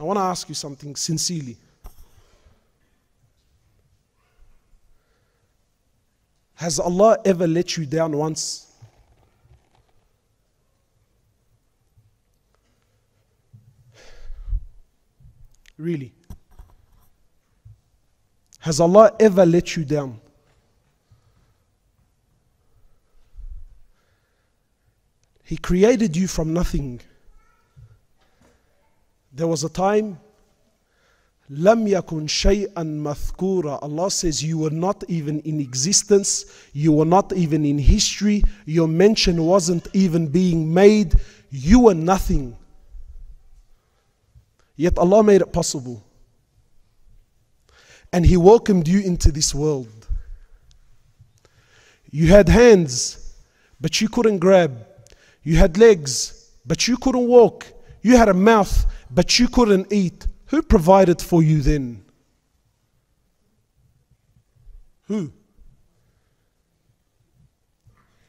want to ask you something sincerely. Has Allah ever let you down once? Really? Has Allah ever let you down? He created you from nothing. There was a time, لَمْ يَكُنْ شَيْئًا مَذْكُورًا. Allah says you were not even in existence, you were not even in history, your mention wasn't even being made, you were nothing. Yet Allah made it possible. And He welcomed you into this world. You had hands, but you couldn't grab. You had legs, but you couldn't walk. You had a mouth, but you couldn't eat. Who provided for you then? Who?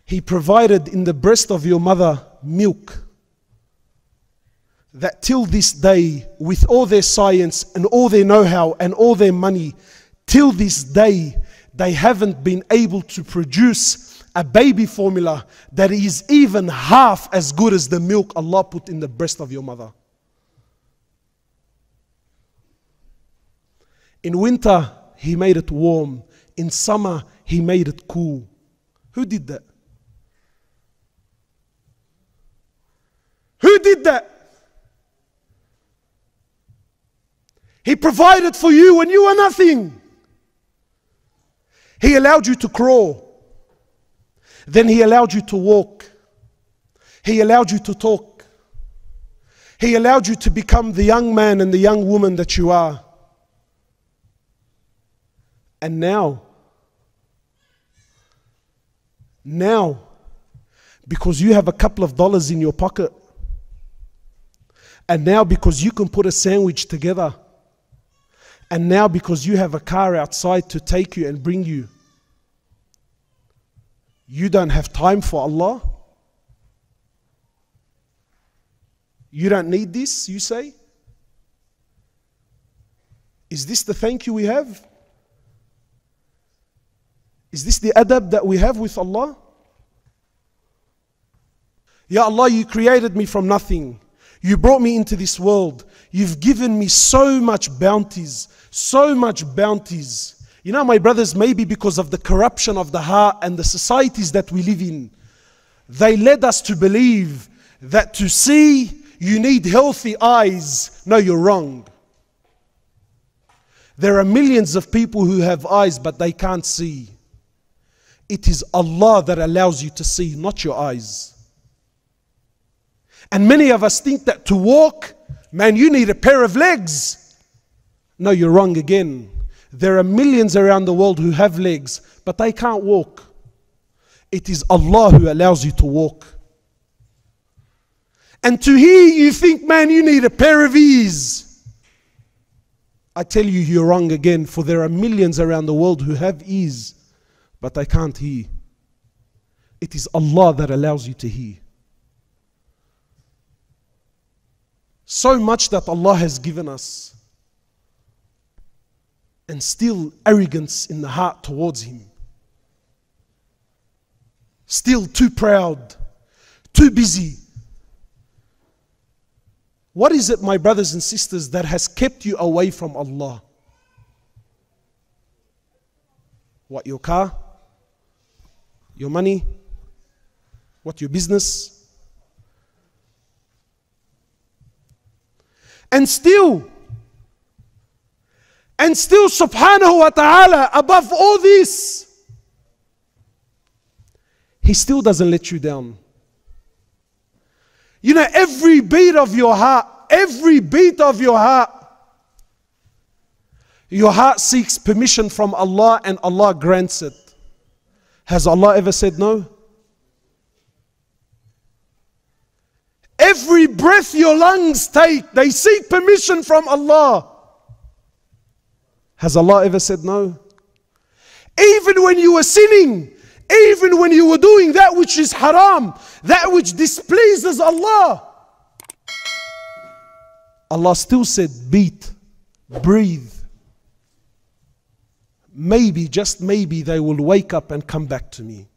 He provided in the breast of your mother milk. That till this day, with all their science and all their know-how and all their money, till this day, they haven't been able to produce a baby formula that is even half as good as the milk Allah put in the breast of your mother. In winter, He made it warm. In summer, He made it cool. Who did that? Who did that? He provided for you when you were nothing. He allowed you to crawl. Then He allowed you to walk. He allowed you to talk. He allowed you to become the young man and the young woman that you are. And now, because you have a couple of dollars in your pocket, and now because you can put a sandwich together, and now because you have a car outside to take you and bring you, you don't have time for Allah? You don't need this, you say? Is this the thank you we have? Is this the adab that we have with Allah? Ya Allah, you created me from nothing. You brought me into this world. You've given me so much bounties, so much bounties. You know, my brothers, maybe because of the corruption of the heart and the societies that we live in, they led us to believe that to see, you need healthy eyes. No, you're wrong. There are millions of people who have eyes, but they can't see. It is Allah that allows you to see, not your eyes. And many of us think that to walk, man, you need a pair of legs. No, you're wrong again. There are millions around the world who have legs, but they can't walk. It is Allah who allows you to walk. And to hear, you think, man, you need a pair of ears. I tell you, you're wrong again, for there are millions around the world who have ears, but they can't hear. It is Allah that allows you to hear. So much that Allah has given us, and still arrogance in the heart towards Him. Still too proud, too busy. What is it, my brothers and sisters, that has kept you away from Allah? What, your car? Your money? What, your business? And still, subhanahu wa ta'ala, above all this, He still doesn't let you down. You know, every beat of your heart, your heart seeks permission from Allah and Allah grants it. Has Allah ever said no? Every breath your lungs take, they seek permission from Allah. Has Allah ever said no? Even when you were sinning, even when you were doing that which is haram, that which displeases Allah, Allah still said, beat, breathe. Maybe, just maybe, they will wake up and come back to me.